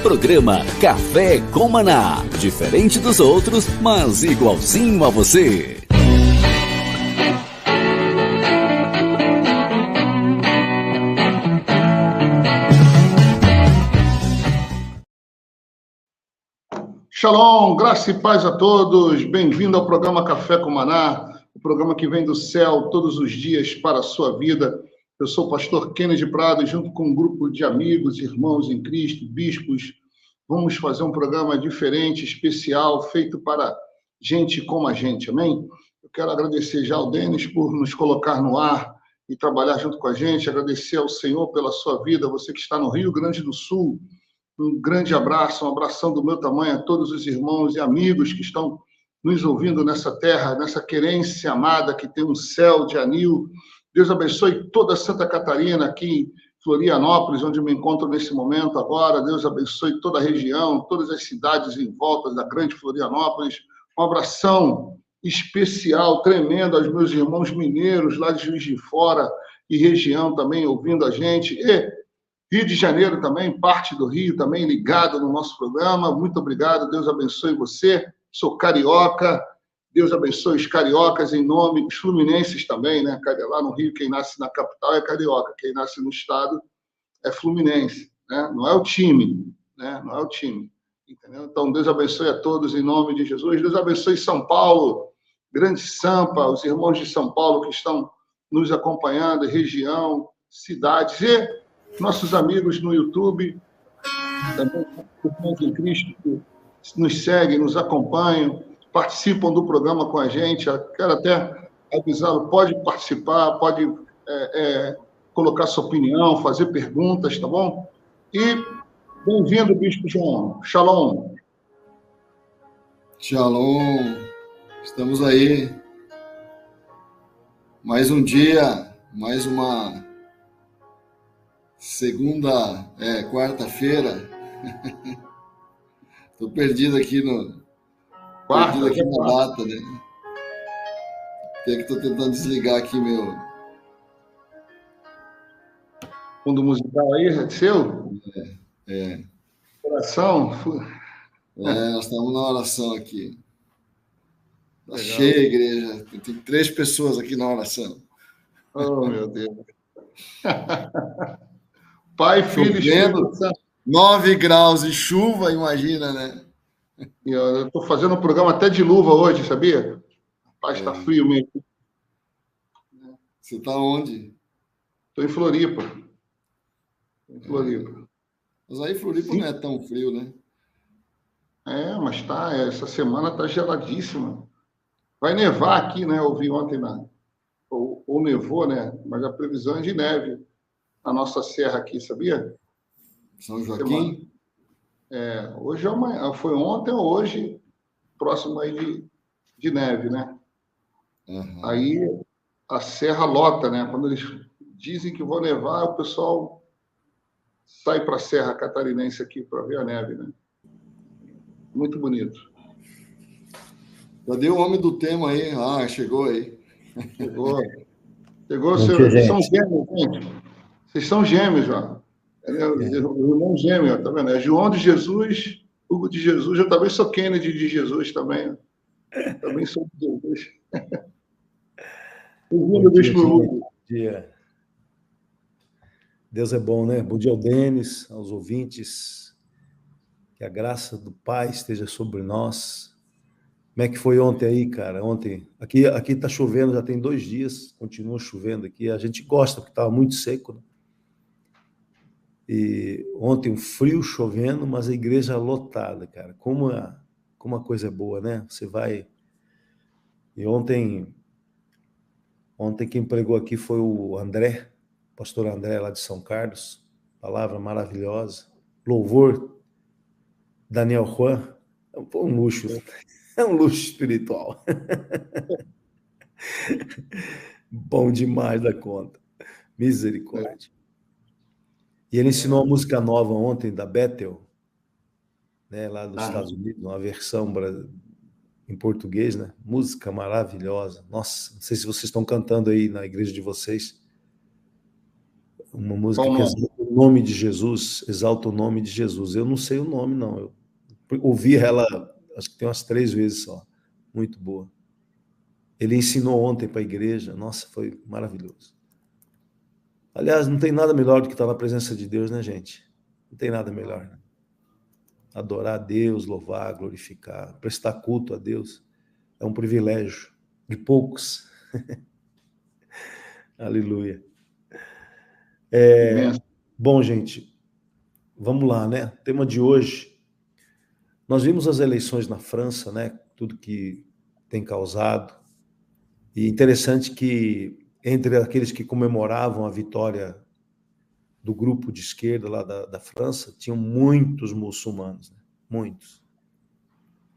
Programa Café com Maná. Diferente dos outros, mas igualzinho a você. Shalom, graça e paz a todos. Bem-vindo ao programa Café com Maná, o programa que vem do céu todos os dias para a sua vida. Eu sou o pastor Kennedy Prado, junto com um grupo de amigos, irmãos em Cristo, bispos. Vamos fazer um programa diferente, especial, feito para gente como a gente, amém? Eu quero agradecer já ao Denis por nos colocar no ar e trabalhar junto com a gente, agradecer ao Senhor pela sua vida, você que está no Rio Grande do Sul. Um grande abraço, um abração do meu tamanho a todos os irmãos e amigos que estão nos ouvindo nessa terra, nessa querência amada que tem um céu de anil. Deus abençoe toda Santa Catarina, aqui em Florianópolis, onde eu me encontro nesse momento agora. Deus abençoe toda a região, todas as cidades em volta da grande Florianópolis. Um abração especial, tremendo aos meus irmãos mineiros lá de Juiz de Fora e região também ouvindo a gente. E Rio de Janeiro também, parte do Rio também ligado no nosso programa. Muito obrigado, Deus abençoe você. Sou carioca, Deus abençoe os cariocas em nome, os fluminenses também, né? Lá no Rio, quem nasce na capital é carioca, quem nasce no estado é fluminense, né? Não é o time, né? Não é o time, entendeu? Então, Deus abençoe a todos em nome de Jesus. Deus abençoe São Paulo, Grande Sampa, os irmãos de São Paulo que estão nos acompanhando, região, cidades e nossos amigos no YouTube, também irmãos em Cristo que nos seguem, nos acompanham, participam do programa com a gente. Eu quero até avisá-lo, pode participar, pode colocar sua opinião, fazer perguntas, tá bom? E bem-vindo, Bispo João. Shalom. Shalom. Estamos aí. Mais um dia, mais uma quarta-feira. Estou perdido aqui na data, né? Até que estou tentando desligar aqui meu fundo musical aí, é seu? Oração? Nós estamos na oração aqui. Está cheia a igreja. Tem 3 pessoas aqui na oração. Oh, meu Deus. Pai, Filho e Espírito Santo. 9 graus e chuva, imagina, né? Eu estou fazendo um programa até de luva hoje, sabia? Rapaz, está frio mesmo. Você está onde? Estou em Floripa. Mas aí Floripa não é tão frio, né? Mas tá. Essa semana está geladíssima. Vai nevar aqui, né? Eu vi ontem ou nevou, né? Mas a previsão é de neve na nossa serra aqui, sabia? São Joaquim? Hoje ou amanhã, foi ontem ou hoje, próximo aí de neve, né? Uhum. Aí a serra lota, né? Quando eles dizem que vão nevar, o pessoal sai para a Serra Catarinense aqui para ver a neve, né? Muito bonito. Cadê o homem do tema aí? Ah, chegou aí. Chegou, vocês são gêmeos, gente. Vocês são gêmeos, já. O irmão gêmeo, tá vendo? É João de Jesus, Hugo de Jesus. Eu também sou Kennedy de Jesus também. Também sou de Jesus. Bom dia. Deus é bom, né? Bom dia ao Denis, aos ouvintes. Que a graça do Pai esteja sobre nós. Como é que foi ontem aí, cara? Ontem, aqui tá chovendo, já tem 2 dias, continua chovendo aqui. A gente gosta, porque estava muito seco, né? E ontem um frio chovendo, mas a igreja lotada, cara. Como a coisa é boa, né? Você vai... E ontem quem pregou aqui foi o André, pastor André, lá de São Carlos. Palavra maravilhosa. Louvor, Daniel Juan. Foi um luxo. É um luxo espiritual. Bom demais da conta. Misericórdia. E ele ensinou uma música nova ontem, da Bethel, né, lá dos Estados Unidos, uma versão em português, né? Música maravilhosa. Nossa, não sei se vocês estão cantando aí na igreja de vocês. Uma música que o nome de Jesus, exalta o nome de Jesus. Eu não sei o nome, não. Eu ouvi ela, acho que tem umas 3 vezes só. Muito boa. Ele ensinou ontem para a igreja. Nossa, foi maravilhoso. Aliás, não tem nada melhor do que estar na presença de Deus, né, gente? Não tem nada melhor, né? Adorar a Deus, louvar, glorificar, prestar culto a Deus. É um privilégio de poucos. Aleluia. Bom, gente, vamos lá, né? Tema de hoje. Nós vimos as eleições na França, né? Tudo que tem causado. E interessante que entre aqueles que comemoravam a vitória do grupo de esquerda lá da França, tinham muitos muçulmanos, né? Muitos.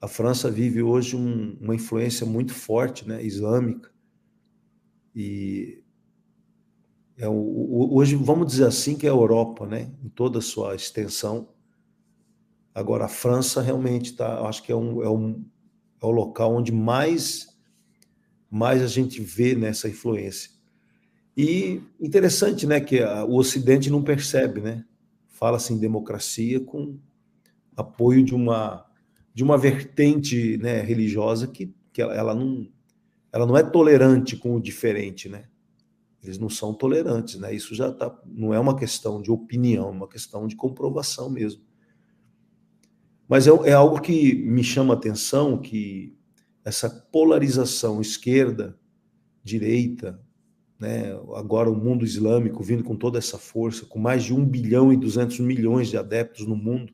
A França vive hoje uma influência muito forte, né? Islâmica. E hoje, vamos dizer assim, que é a Europa, né? Em toda a sua extensão. Agora, a França realmente está, acho que é o local onde mais a gente vê nessa influência. E interessante, né, que o Ocidente não percebe, né? Fala-se em democracia com apoio de uma vertente, né, religiosa que ela não é tolerante com o diferente, né? Eles não são tolerantes, né? Isso já não é uma questão de opinião, é uma questão de comprovação mesmo. Mas é algo que me chama a atenção, que essa polarização esquerda-direita, né? Agora o mundo islâmico vindo com toda essa força, com mais de 1 bilhão e 200 milhões de adeptos no mundo,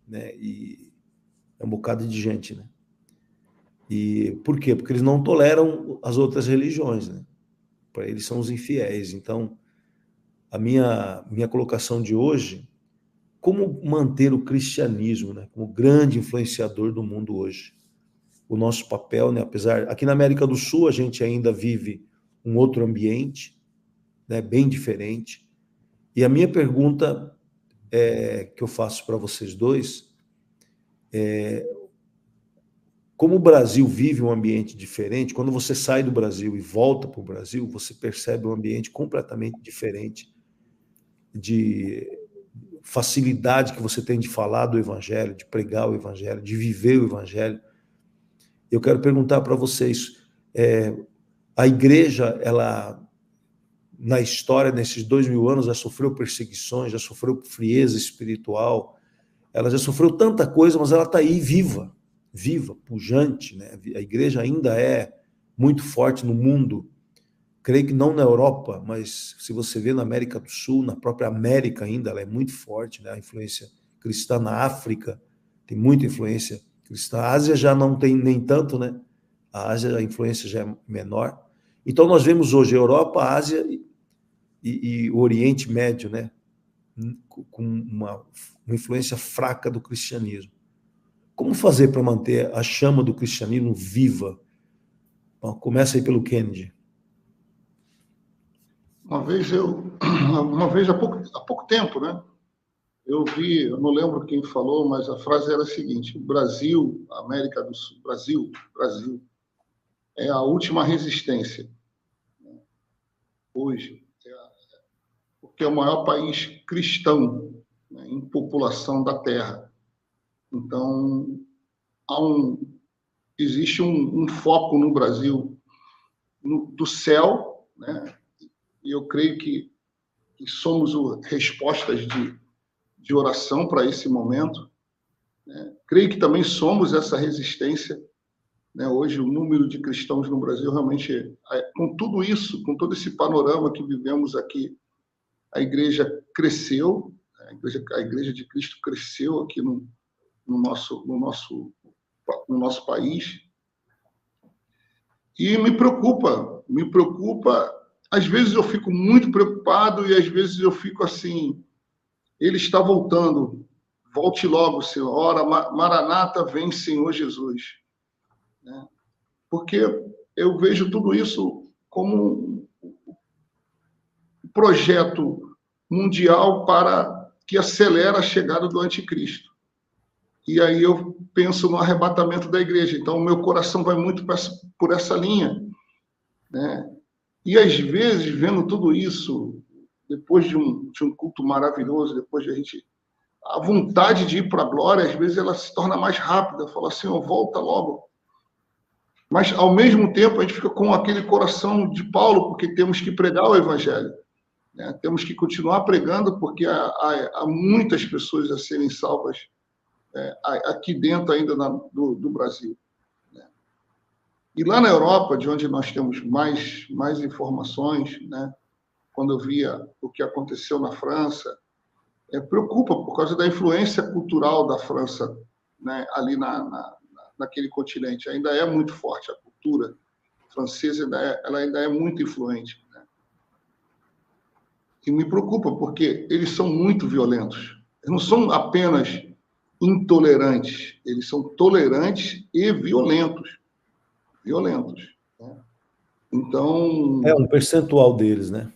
né? E é um bocado de gente, né? E por quê? Porque eles não toleram as outras religiões, né? Para eles são os infiéis. Então, a minha colocação de hoje, como manter o cristianismo, né, como grande influenciador do mundo hoje. O nosso papel, né, aqui na América do Sul a gente ainda vive um outro ambiente, né, bem diferente. E a minha pergunta que eu faço para vocês dois é: como o Brasil vive um ambiente diferente, quando você sai do Brasil e volta para o Brasil, você percebe um ambiente completamente diferente de facilidade que você tem de falar do Evangelho, de pregar o Evangelho, de viver o Evangelho. Eu quero perguntar para vocês, a igreja, ela, na história, nesses 2000 anos, já sofreu perseguições, já sofreu frieza espiritual, ela já sofreu tanta coisa, mas ela está aí viva, pujante, né? A igreja ainda é muito forte no mundo. Creio que não na Europa, mas se você vê na América do Sul, na própria América ainda, ela é muito forte, né? A influência cristã na África tem muita influência cristã. A Ásia já não tem nem tanto, né? A Ásia, a influência já é menor. Então, nós vemos hoje a Europa, a Ásia e o Oriente Médio, né? Com uma influência fraca do cristianismo. Como fazer para manter a chama do cristianismo viva? Bom, começa aí pelo Kennedy. Uma vez há pouco tempo, né? Eu não lembro quem falou, mas a frase era a seguinte: o Brasil, a América do Sul, Brasil é a última resistência. Hoje, porque é o maior país cristão, né, em população da Terra. Então, existe um foco no Brasil do céu, né? E eu creio que somos respostas de oração para esse momento, né? Creio que também somos essa resistência, né? Hoje, o número de cristãos no Brasil realmente, com tudo isso, com todo esse panorama que vivemos aqui, a igreja cresceu, a igreja de Cristo cresceu aqui no nosso país. E me preocupa. Às vezes eu fico muito preocupado e às vezes eu fico assim: ele está voltando, volte logo, Senhor. Ora, Maranata, vem, Senhor Jesus. Né? Porque eu vejo tudo isso como um projeto mundial que acelera a chegada do anticristo. E aí eu penso no arrebatamento da igreja. Então, o meu coração vai muito por essa linha, né? E, às vezes, vendo tudo isso, depois de um culto maravilhoso, depois de a vontade de ir para a glória, às vezes ela se torna mais rápida, fala assim, volta logo. Mas, ao mesmo tempo, a gente fica com aquele coração de Paulo, porque temos que pregar o evangelho, né? Temos que continuar pregando, porque há muitas pessoas a serem salvas aqui dentro ainda do Brasil, né? E lá na Europa, de onde nós temos mais informações, né? Quando eu via o que aconteceu na França, preocupa por causa da influência cultural da França, né? Ali naquele continente. Ainda é muito forte a cultura francesa, ela ainda é muito influente, né? E me preocupa, porque eles são muito violentos. Eles não são apenas intolerantes, eles são tolerantes e violentos. Violentos, né? Então... É um percentual deles, né?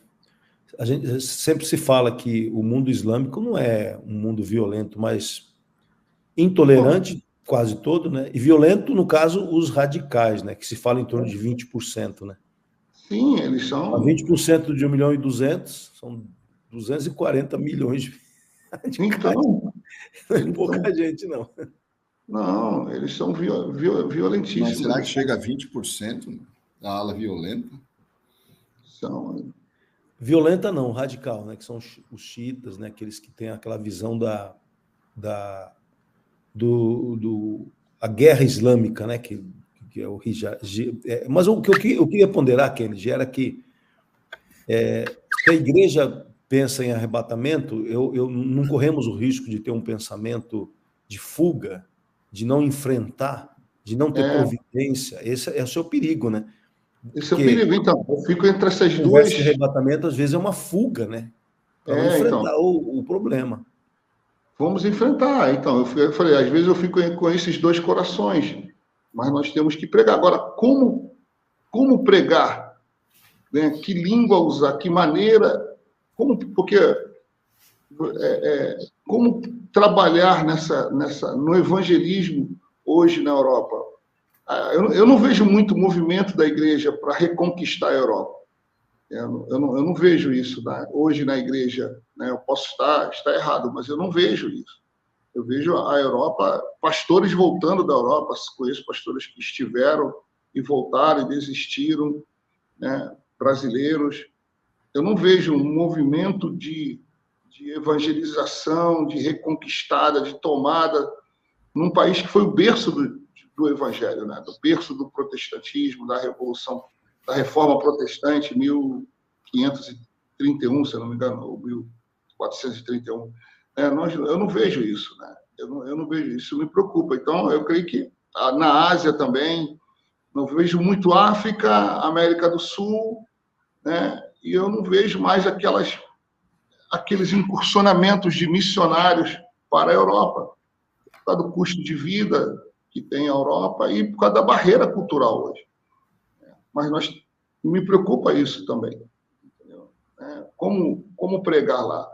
A gente sempre se fala que o mundo islâmico não é um mundo violento, mas intolerante, quase todo, né? E violento, no caso, os radicais, né? Que se fala em torno de 20%, né? Sim, eles são... 20% de 1.200.000 são 240 milhões de radicais. Então, não é pouca gente, não. Não, eles são violentíssimos. Mas será que chega a 20% da ala violenta? São... Violenta não, radical, né? Que são os xiitas, né? Aqueles que têm aquela visão a guerra islâmica, né? Que é o hijab. Mas o que eu queria ponderar, Kennedy, era que se a igreja pensa em arrebatamento, não corremos o risco de ter um pensamento de fuga, de não enfrentar, de não ter providência. Esse é o seu perigo, né? Esse é o perigo, então. Eu fico entre essas duas... Conversa de arrebatamento, às vezes, é uma fuga, né? Para não enfrentar então, o problema. Vamos enfrentar. Então, eu falei, às vezes eu fico com esses dois corações, mas nós temos que pregar. Agora, como pregar? Né? Que língua usar? Que maneira? Porque como trabalhar no evangelismo hoje na Europa? Eu não vejo muito movimento da igreja para reconquistar a Europa. Eu não vejo isso hoje na igreja, né? Eu posso estar errado, mas eu não vejo isso. Eu vejo a Europa, pastores voltando da Europa, conheço pastores que estiveram e voltaram e desistiram, né? Brasileiros. Eu não vejo um movimento de evangelização, de reconquistada, de tomada, num país que foi o berço do evangelho, né? Do berço do protestantismo, da revolução, da reforma protestante, 1531, se eu não me engano, ou 1431. Eu não vejo isso, né? Eu não vejo isso, me preocupa. Então, eu creio que na Ásia também, não vejo muito África, América do Sul, né? E eu não vejo mais aqueles incursionamentos de missionários para a Europa, por causa do custo de vida que tem a Europa e por causa da barreira cultural hoje. Mas me preocupa isso também. Entendeu? Como pregar lá?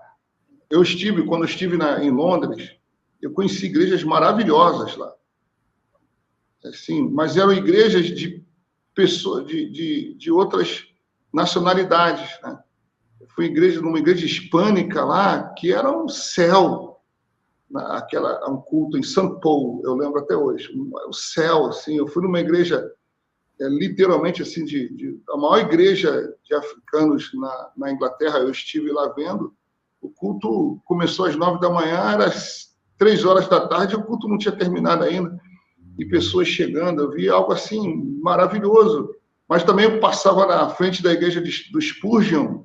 Quando eu estive em Londres, eu conheci igrejas maravilhosas lá. Assim, mas eram igrejas de pessoas de outras nacionalidades, né? Eu fui numa igreja hispânica lá, que era um céu. Um culto em São Paulo, eu lembro até hoje. O céu, assim. Eu fui numa igreja, literalmente, assim, a maior igreja de africanos na Inglaterra. Eu estive lá vendo. O culto começou às 9 da manhã, era às 3 horas da tarde, o culto não tinha terminado ainda. E pessoas chegando, eu vi algo assim maravilhoso. Mas também eu passava na frente da igreja do Spurgeon,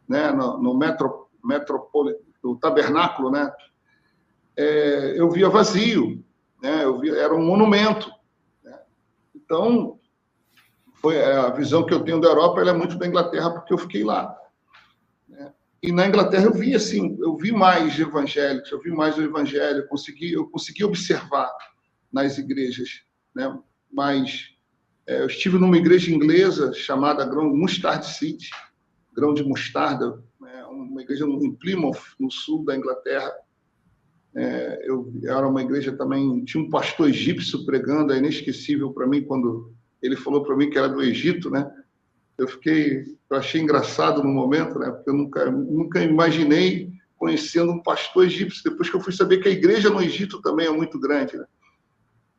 né, no do tabernáculo, né? Eu via vazio, né? Era um monumento, né? Então, a visão que eu tenho da Europa, ela é muito da Inglaterra, porque eu fiquei lá, né? E na Inglaterra eu vi mais evangélicos, eu vi mais o evangelho, eu consegui observar nas igrejas, né? Mas eu estive numa igreja inglesa chamada Mustard City, Grão de Mostarda, né? Uma igreja em Plymouth, no sul da Inglaterra. Era uma igreja também, tinha um pastor egípcio pregando, é inesquecível para mim quando ele falou para mim que era do Egito, né? eu achei engraçado no momento, né? Porque eu nunca imaginei conhecendo um pastor egípcio, depois que eu fui saber que a igreja no Egito também é muito grande, né?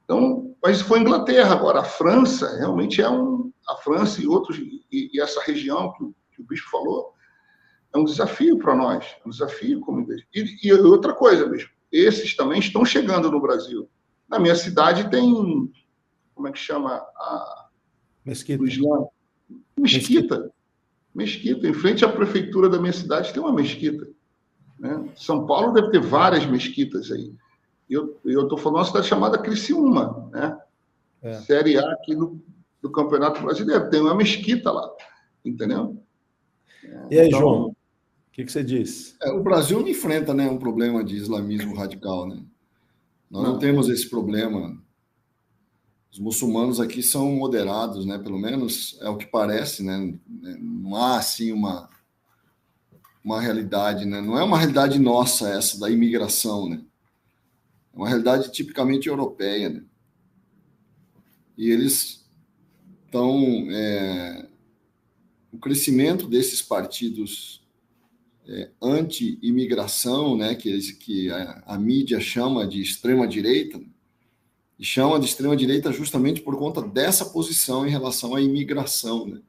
Então, mas foi a Inglaterra. Agora, a França realmente a França e outros, e essa região que o bispo falou, é um desafio para nós, um desafio como igreja. E outra coisa, bispo, esses também estão chegando no Brasil. Na minha cidade tem, como é que chama? Mesquita. O Islã. Mesquita. Em frente à prefeitura da minha cidade tem uma mesquita. Né? São Paulo deve ter várias mesquitas aí. Eu estou falando de uma cidade chamada Criciúma, né? Série A aqui do Campeonato Brasileiro. Tem uma mesquita lá, entendeu? E aí, então, João, o que você diz? O Brasil não enfrenta, né, um problema de islamismo radical, né? Nós não temos esse problema. Os muçulmanos aqui são moderados, né? Pelo menos é o que parece, né? Não há, assim, uma realidade, né? Não é uma realidade nossa essa da imigração, né? É uma realidade tipicamente europeia, né? E eles estão... o crescimento desses partidos anti-imigração, né? Que a mídia chama de extrema-direita, e chama de extrema-direita justamente por conta dessa posição em relação à imigração, né?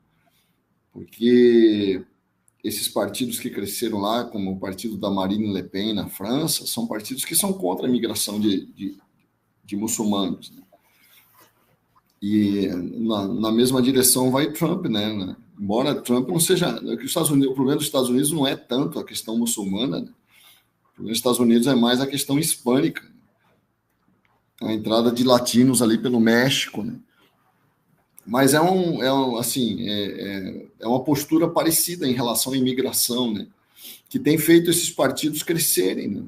Porque esses partidos que cresceram lá, como o partido da Marine Le Pen na França, são partidos que são contra a imigração de muçulmanos, né? E na mesma direção vai Trump, né? Embora Trump não seja... o problema dos Estados Unidos não é tanto a questão muçulmana, né? O problema dos Estados Unidos é mais a questão hispânica, né? A entrada de latinos ali pelo México, né? Mas é uma postura parecida em relação à imigração, né? Que tem feito esses partidos crescerem, né?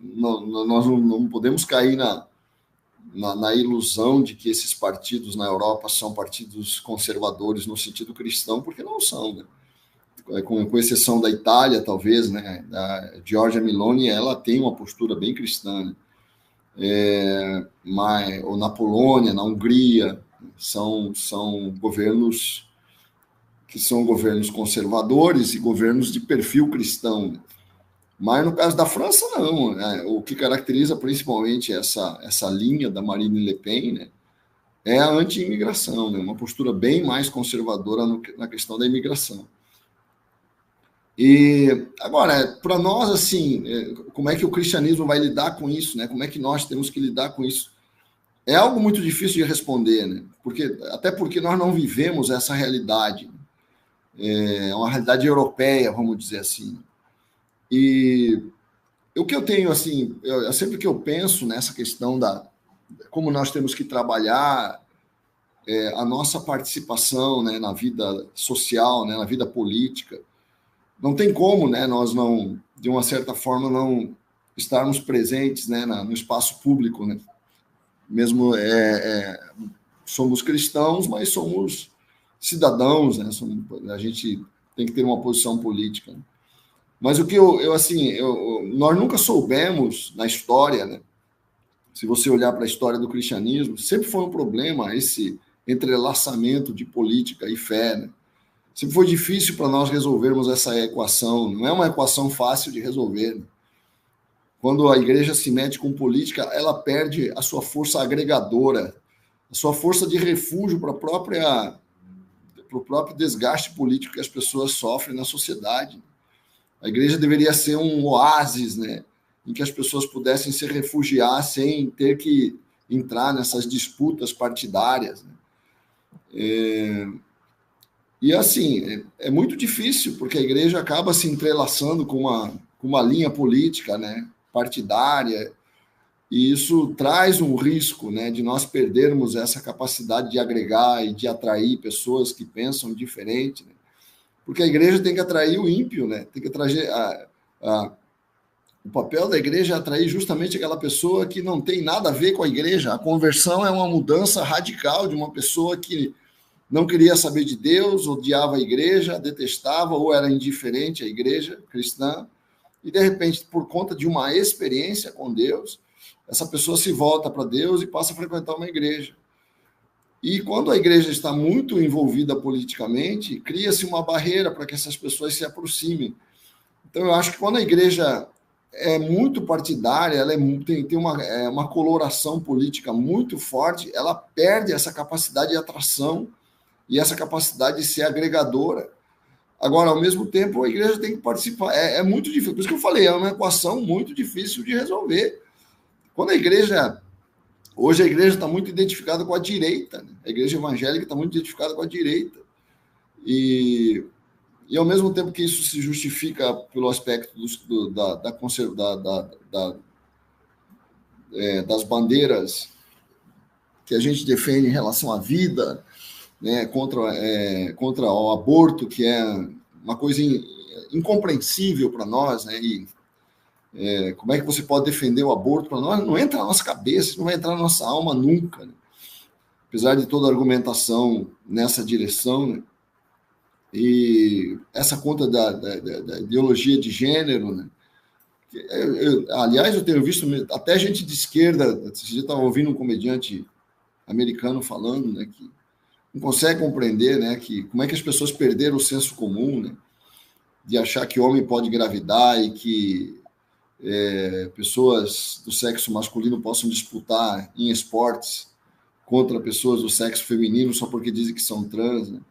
Nós não podemos cair na ilusão de que esses partidos na Europa são partidos conservadores no sentido cristão, porque não são, né? Com exceção da Itália, talvez, né? A Giorgia Meloni, ela tem uma postura bem cristã, né? Ou na Polônia, na Hungria, são governos que são governos conservadores e governos de perfil cristão, né? Mas no caso da França, não, né? O que caracteriza principalmente essa linha da Marine Le Pen, né, é a anti-imigração, né? Uma postura bem mais conservadora na questão da imigração. E agora, para nós, assim, como é que o cristianismo vai lidar com isso, né? Como é que nós temos que lidar com isso? É algo muito difícil de responder, né? Até porque nós não vivemos essa realidade. É uma realidade europeia, vamos dizer assim. E o que eu tenho, assim, sempre que eu penso nessa questão como nós temos que trabalhar a nossa participação, né, na vida social, né, na vida política, não tem como, né, nós não, de uma certa forma, não estarmos presentes, né, no espaço público, né? Mesmo somos cristãos, mas somos cidadãos, né? A gente tem que ter uma posição política, né? Mas o que nós nunca soubemos na história, né? Se você olhar para a história do cristianismo, sempre foi um problema esse entrelaçamento de política e fé, né? Sempre foi difícil para nós resolvermos essa equação. Não é uma equação fácil de resolver, né? Quando a igreja se mete com política, ela perde a sua força agregadora, a sua força de refúgio para o próprio desgaste político que as pessoas sofrem na sociedade. A igreja deveria ser um oásis, né, em que as pessoas pudessem se refugiar sem ter que entrar nessas disputas partidárias, né? E assim, é muito difícil, porque a igreja acaba se entrelaçando com uma linha política, né, partidária, e isso traz um risco, né, de nós perdermos essa capacidade de agregar e de atrair pessoas que pensam diferente, né? Porque a igreja tem que atrair o ímpio, né? Tem que atrair o papel da igreja é atrair justamente aquela pessoa que não tem nada a ver com a igreja. A conversão é uma mudança radical de uma pessoa que não queria saber de Deus, odiava a igreja, detestava ou era indiferente à igreja cristã, e de repente, por conta de uma experiência com Deus, essa pessoa se volta para Deus e passa a frequentar uma igreja. E quando a igreja está muito envolvida politicamente, cria-se uma barreira para que essas pessoas se aproximem. Então, eu acho que quando a igreja é muito partidária, ela tem uma coloração política muito forte, ela perde essa capacidade de atração e essa capacidade de ser agregadora. Agora, ao mesmo tempo, a igreja tem que participar. É muito difícil. Por isso que eu falei, é uma equação muito difícil de resolver. Quando a igreja... Hoje a igreja está muito identificada com a direita, né? A igreja evangélica está muito identificada com a direita. E ao mesmo tempo que isso se justifica pelo aspecto das bandeiras que a gente defende em relação à vida, né, contra o aborto, que é uma coisa incompreensível para nós, né? Como é que você pode defender o aborto para nós? Não entra na nossa cabeça, não vai entrar na nossa alma nunca, né? Apesar de toda a argumentação nessa direção, né? E essa conta da ideologia de gênero, né? Aliás, eu tenho visto até gente de esquerda, você estava ouvindo um comediante americano falando, né, que não consegue compreender, né, que como é que as pessoas perderam o senso comum, né, de achar que homem pode engravidar e que pessoas do sexo masculino possam disputar em esportes contra pessoas do sexo feminino só porque dizem que são trans, né?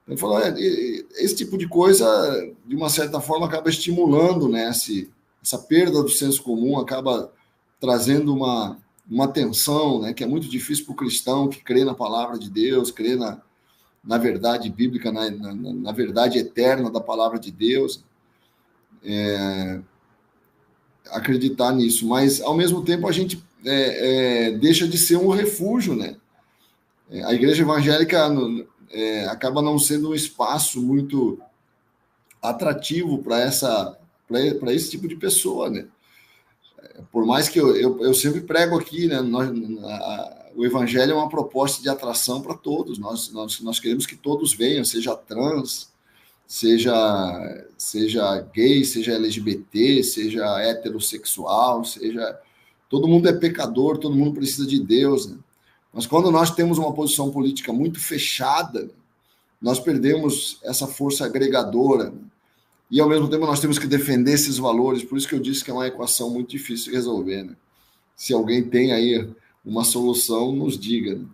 Ele falou, esse tipo de coisa, de uma certa forma, acaba estimulando, né, essa perda do senso comum, acaba trazendo uma tensão, né, que é muito difícil para o cristão que crê na palavra de Deus, crê na verdade bíblica, na verdade eterna da palavra de Deus, acreditar nisso. Mas, ao mesmo tempo, a gente deixa de ser um refúgio, né? A igreja evangélica acaba não sendo um espaço muito atrativo para esse tipo de pessoa, né? Por mais que eu sempre prego aqui, né? O evangelho é uma proposta de atração para todos. Nós queremos que todos venham, seja trans, seja gay, seja LGBT, seja heterossexual, todo mundo é pecador, todo mundo precisa de Deus, né? Mas quando nós temos uma posição política muito fechada, nós perdemos essa força agregadora, né? E ao mesmo tempo nós temos que defender esses valores. Por isso que eu disse que é uma equação muito difícil de resolver, né? Se alguém tem aí uma solução, nos diga, né?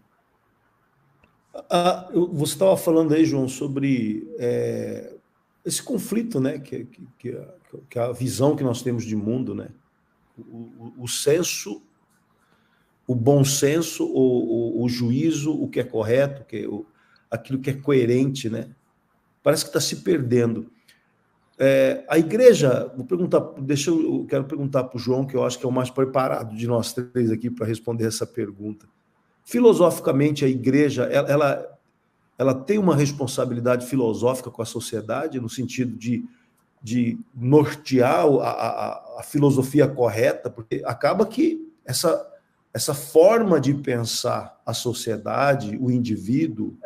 Você estava falando aí, João, sobre esse conflito, né, que a visão que nós temos de mundo, né, o senso, o bom senso, o juízo, o que é correto, aquilo que é coerente, né, parece que está se perdendo. A igreja, eu quero perguntar para o João, que eu acho que é o mais preparado de nós três aqui para responder essa pergunta. Filosoficamente, a igreja, ela tem uma responsabilidade filosófica com a sociedade, no sentido de nortear a filosofia correta, porque acaba que essa forma de pensar a sociedade, o indivíduo,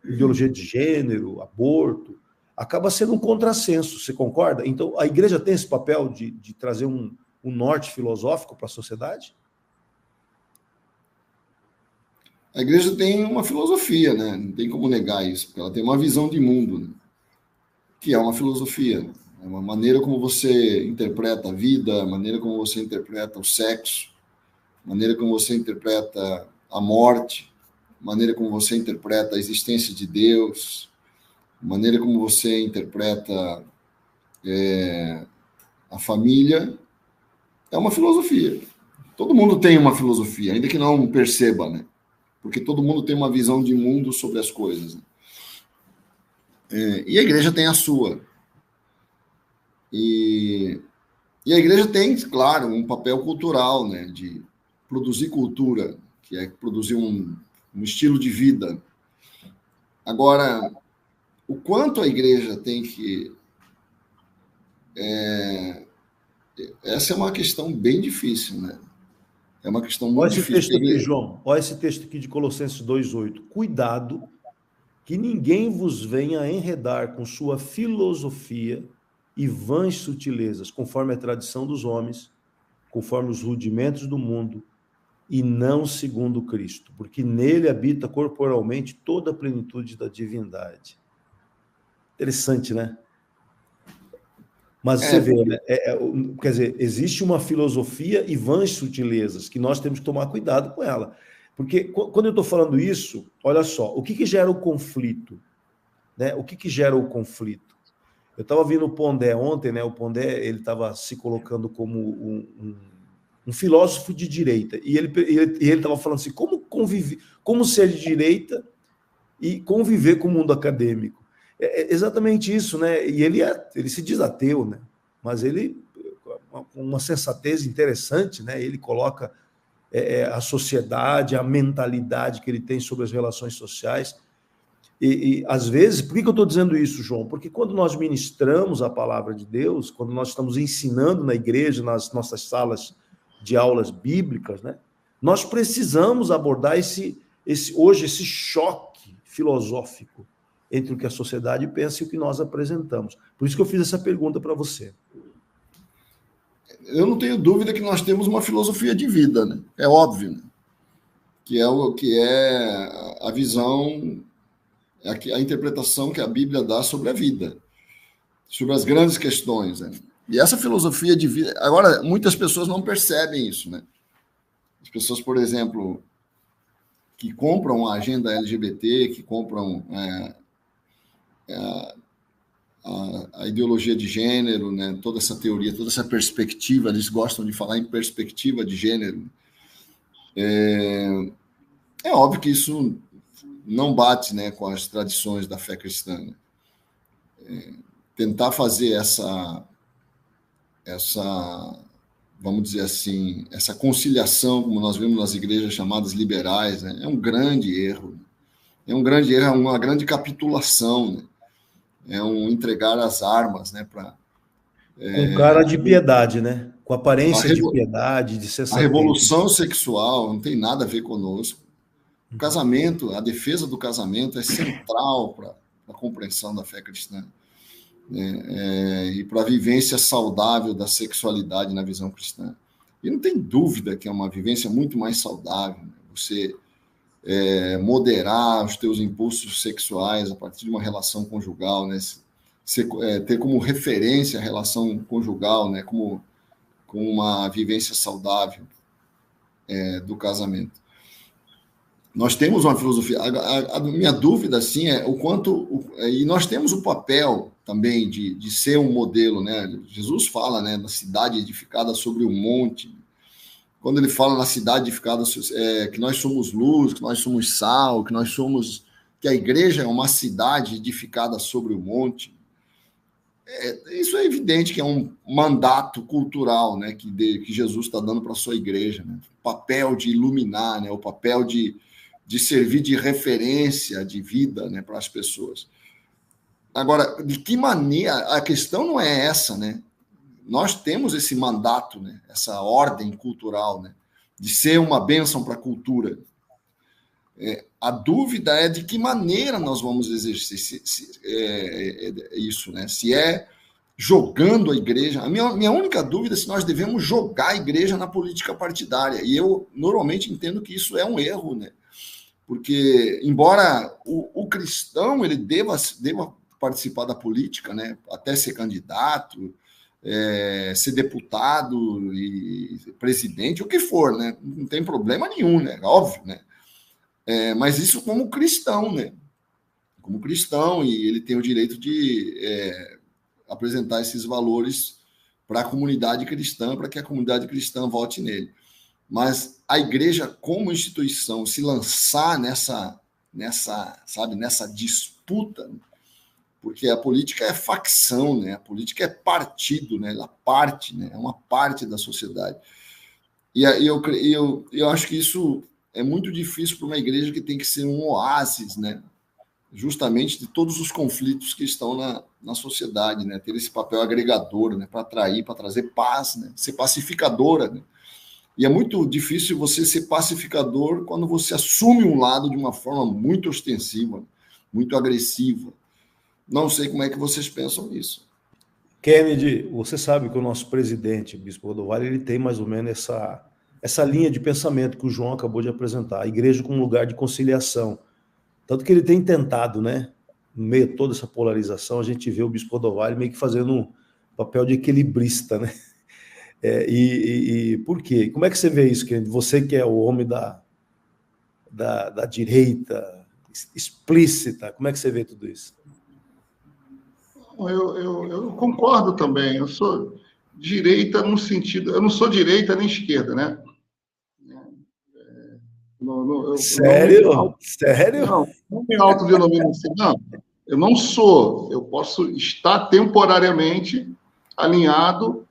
ideologia de gênero, aborto, acaba sendo um contrassenso, você concorda? Então, a igreja tem esse papel de trazer um norte filosófico para a sociedade? A igreja tem uma filosofia, né? Não tem como negar isso, porque ela tem uma visão de mundo, né? Que é uma filosofia. É uma maneira como você interpreta a vida, a maneira como você interpreta o sexo, a maneira como você interpreta a morte, a maneira como você interpreta a existência de Deus, a maneira como você interpreta a família. É uma filosofia. Todo mundo tem uma filosofia, ainda que não perceba, né? Porque todo mundo tem uma visão de mundo sobre as coisas, né? E a igreja tem a sua. E a igreja tem, claro, um papel cultural, né? De produzir cultura, que é produzir um estilo de vida. Agora, o quanto a igreja tem que... essa é uma questão bem difícil, né? É uma questão muito difícil. Olha esse texto aqui, João. Olha esse texto aqui de Colossenses 2:8. Cuidado que ninguém vos venha enredar com sua filosofia e vãs sutilezas, conforme a tradição dos homens, conforme os rudimentos do mundo, e não segundo Cristo, porque nele habita corporalmente toda a plenitude da divindade. Interessante, né? Mas você vê, né? Quer dizer, existe uma filosofia e vãs sutilezas que nós temos que tomar cuidado com ela. Porque quando eu estou falando isso, olha só, o que gera o conflito? Né? O que gera o conflito? Eu estava ouvindo o Pondé ontem, né? O Pondé ele estava se colocando como um filósofo de direita, e ele estava falando assim, como ser de direita e conviver com o mundo acadêmico. É exatamente isso, né? E ele se diz ateu, né? Mas ele, com uma sensatez interessante, né? Ele coloca a sociedade, a mentalidade que ele tem sobre as relações sociais. E às vezes, por que eu estou dizendo isso, João? Porque quando nós ministramos a palavra de Deus, quando nós estamos ensinando na igreja, nas nossas salas de aulas bíblicas, né? Nós precisamos abordar hoje esse choque filosófico entre o que a sociedade pensa e o que nós apresentamos. Por isso que eu fiz essa pergunta para você. Eu não tenho dúvida que nós temos uma filosofia de vida, né? É óbvio, né? Que é a visão, a interpretação que a Bíblia dá sobre a vida, sobre as grandes questões, né? E essa filosofia de vida... Agora, muitas pessoas não percebem isso, né? As pessoas, por exemplo, que compram a agenda LGBT, que compram a ideologia de gênero, né? Toda essa teoria, toda essa perspectiva, eles gostam de falar em perspectiva de gênero. É óbvio que isso não bate, né, com as tradições da fé cristã, né? Tentar fazer essa, vamos dizer assim, essa conciliação, como nós vemos nas igrejas chamadas liberais, né? É um grande erro. É um grande erro, é uma grande capitulação, né? É um entregar as armas, né? Com cara de piedade, né? Com aparência de piedade, de sensatez. A revolução sexual não tem nada a ver conosco. O casamento, a defesa do casamento é central para a compreensão da fé cristã, e para a vivência saudável da sexualidade na visão cristã. E não tem dúvida que é uma vivência muito mais saudável, né? Você moderar os teus impulsos sexuais a partir de uma relação conjugal, né? Ter como referência a relação conjugal, né? Como uma vivência saudável do casamento. Nós temos uma filosofia. A minha dúvida, assim, é o quanto... E nós temos o papel também de ser um modelo, né? Jesus fala, né, na cidade edificada sobre um monte. Quando ele fala na cidade edificada, que nós somos luz, que nós somos sal, que a igreja é uma cidade edificada sobre o monte. Isso é evidente que é um mandato cultural, né, que Jesus está dando para a sua igreja, né? O papel de iluminar, né? O papel de servir de referência de vida, né, para as pessoas. Agora, de que maneira? A questão não é essa, né? Nós temos esse mandato, né? Essa ordem cultural, né? De ser uma bênção para a cultura. A dúvida é de que maneira nós vamos exercer isso, né? Se é jogando a igreja. A minha única dúvida é se nós devemos jogar a igreja na política partidária. E eu normalmente entendo que isso é um erro, né? Porque, embora o cristão ele deva participar da política, né? Até ser candidato, ser deputado e presidente, o que for, né? Não tem problema nenhum, né? Óbvio, né? Mas isso como cristão, né? Como cristão, e ele tem o direito de apresentar esses valores para a comunidade cristã, para que a comunidade cristã vote nele. Mas a igreja, como instituição, se lançar nessa disputa, porque a política é facção, né? A política é partido, né? Ela parte, né? É uma parte da sociedade. E eu acho que isso é muito difícil para uma igreja que tem que ser um oásis, né? Justamente de todos os conflitos que estão na sociedade, né? Ter esse papel agregador, né? Para atrair, para trazer paz, né? Ser pacificadora, né? E é muito difícil você ser pacificador quando você assume um lado de uma forma muito ostensiva, muito agressiva. Não sei como é que vocês pensam nisso. Kennedy, você sabe que o nosso presidente, o Bispo Rodovalho, ele tem mais ou menos essa linha de pensamento que o João acabou de apresentar, a igreja como um lugar de conciliação. Tanto que ele tem tentado, né? No meio de toda essa polarização, a gente vê o Bispo Rodovalho meio que fazendo um papel de equilibrista, né? Por quê? Como é que você vê isso, querido? Você que é o homem da direita explícita, como é que você vê tudo isso? Eu concordo também. Eu sou direita no sentido... Eu não sou direita nem esquerda, né? Sério? Sério? Não me autodenomino assim, não. Eu não sou. Eu posso estar temporariamente alinhado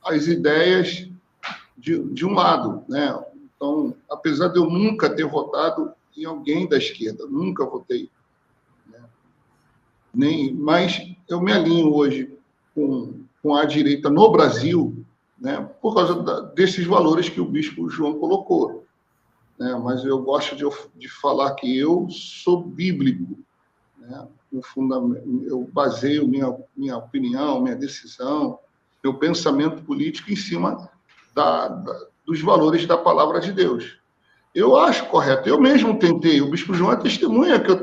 às ideias de um lado, né? Então, apesar de eu nunca ter votado em alguém da esquerda, nunca votei, né? Mas eu me alinho hoje com a direita no Brasil, né? Por causa desses valores que o Bispo João colocou, né? Mas eu gosto de falar que eu sou bíblico, né? No fundamento, eu baseio minha opinião, minha decisão, meu pensamento político em cima dos valores da palavra de Deus. Eu acho correto. Eu mesmo tentei, o Bispo João é testemunha que eu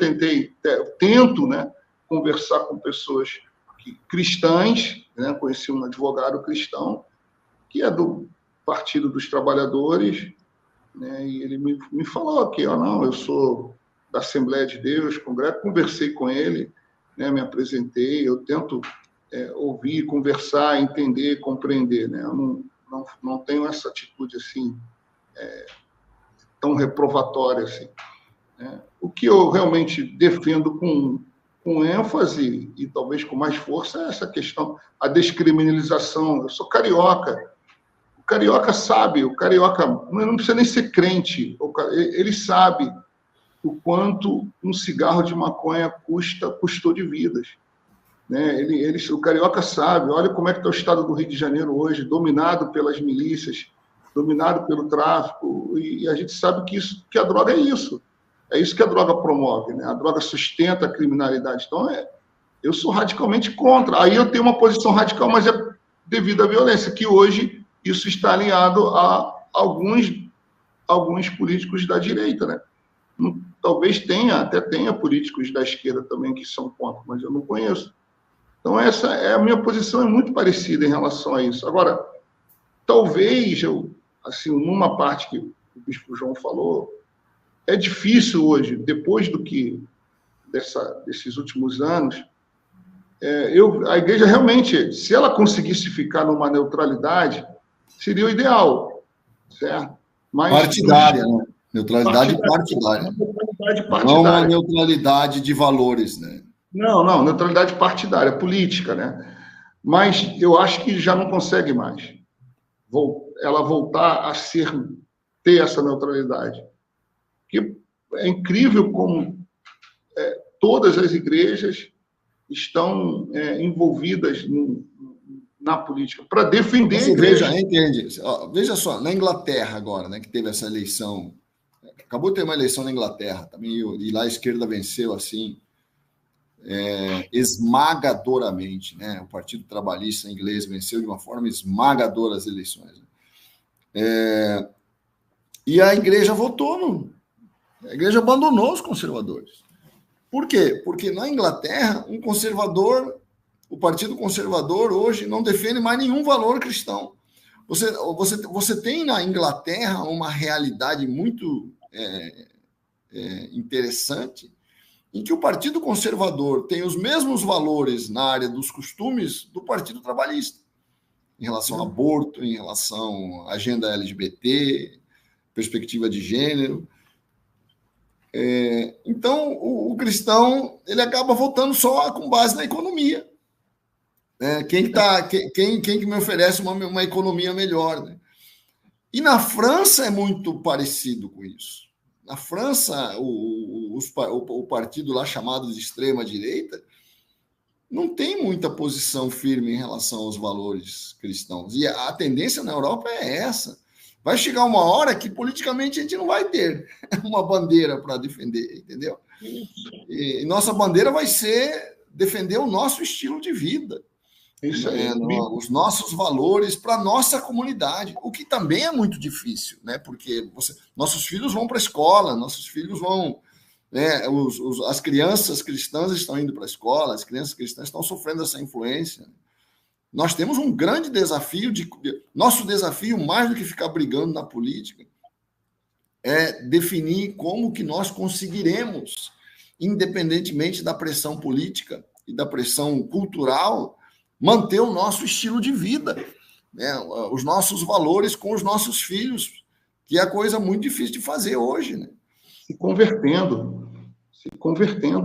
tento, né, conversar com pessoas cristãs, né? Conheci um advogado cristão que é do Partido dos Trabalhadores, né? E ele me falou que não, eu sou da Assembleia de Deus, conversei com ele, né? Me apresentei, eu tento ouvir, conversar, entender, compreender, né? Eu não tenho essa atitude assim tão reprovatória assim, né? O que eu realmente defendo com ênfase e talvez com mais força é essa questão, a descriminalização. Eu sou carioca. O carioca sabe, o carioca não precisa nem ser crente, ele sabe o quanto um cigarro de maconha custou de vidas, né? O carioca sabe, olha como é que está o estado do Rio de Janeiro hoje, dominado pelas milícias, dominado pelo tráfico, e a gente sabe que a droga é isso que a droga promove, né? A droga sustenta a criminalidade. Então, eu sou radicalmente contra. Aí eu tenho uma posição radical, mas é devido à violência, que hoje isso está alinhado a alguns políticos da direita, né? Talvez até tenha políticos da esquerda também que são contra, mas eu não conheço. Então, essa é a minha posição, é muito parecida em relação a isso. Agora, talvez, assim, numa parte que o Bispo João falou, é difícil hoje, depois desses últimos anos, a igreja realmente, se ela conseguisse ficar numa neutralidade, seria o ideal, certo? Mas, partidária, né? Neutralidade partidária. Não uma neutralidade de valores, né? Não, neutralidade partidária, política, né? Mas eu acho que já não consegue mais ela voltar a ter essa neutralidade. Que é incrível como todas as igrejas estão envolvidas na política para defender a igreja. Entende? Veja só, na Inglaterra agora, né, que teve essa eleição, acabou de ter uma eleição na Inglaterra também, e lá a esquerda venceu assim esmagadoramente, né? O Partido Trabalhista inglês venceu de uma forma esmagadora as eleições. E a igreja votou a igreja abandonou os conservadores. Por quê? Porque na Inglaterra, o Partido Conservador hoje não defende mais nenhum valor cristão. Você tem na Inglaterra uma realidade muito interessante, em que o Partido Conservador tem os mesmos valores na área dos costumes do Partido Trabalhista, em relação ao aborto, em relação à agenda LGBT, perspectiva de gênero. Então, o cristão ele acaba votando só com base na economia. Quem que me oferece uma economia melhor, né? E na França é muito parecido com isso. Na França, o partido lá chamado de extrema-direita não tem muita posição firme em relação aos valores cristãos. E a tendência na Europa é essa. Vai chegar uma hora que politicamente a gente não vai ter uma bandeira para defender, entendeu? E nossa bandeira vai ser defender o nosso estilo de vida. Isso aí. Os nossos valores para a nossa comunidade, o que também é muito difícil, né? Porque nossos filhos vão para a escola, nossos filhos vão... Né? As crianças cristãs estão indo para a escola, as crianças cristãs estão sofrendo essa influência. Nós temos um grande desafio, nosso desafio, mais do que ficar brigando na política, é definir como que nós conseguiremos, independentemente da pressão política e da pressão cultural, manter o nosso estilo de vida, né? Os nossos valores com os nossos filhos, que é coisa muito difícil de fazer hoje, né? Se convertendo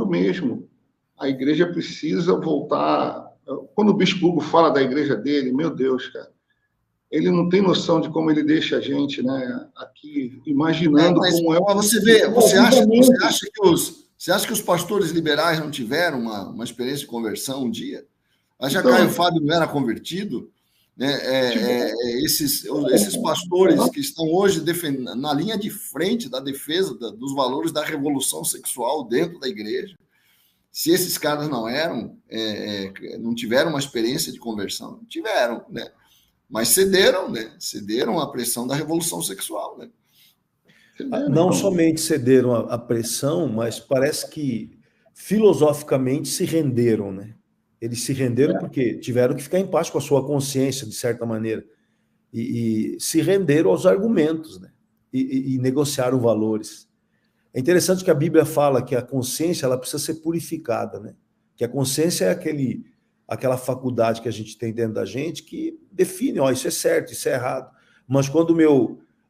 mesmo. A igreja precisa voltar. Quando o Bispo Hugo fala da igreja dele, meu Deus, cara, ele não tem noção de como ele deixa a gente, né, aqui imaginando como é. Você acha que os pastores liberais não tiveram uma experiência de conversão um dia? Acha que Caio Fábio não era convertido? Esses pastores que estão hoje na linha de frente da defesa dos valores da revolução sexual dentro da igreja, se esses caras não tiveram uma experiência de conversão, tiveram, né? Mas cederam, né? Cederam à pressão da revolução sexual, né? Não somente cederam à pressão, mas parece que filosoficamente se renderam, né? Eles se renderam porque tiveram que ficar em paz com a sua consciência, de certa maneira, e se renderam aos argumentos, né? E negociaram valores. É interessante que a Bíblia fala que a consciência ela precisa ser purificada, né? Que a consciência é aquela faculdade que a gente tem dentro da gente que define, isso é certo, isso é errado. Mas quando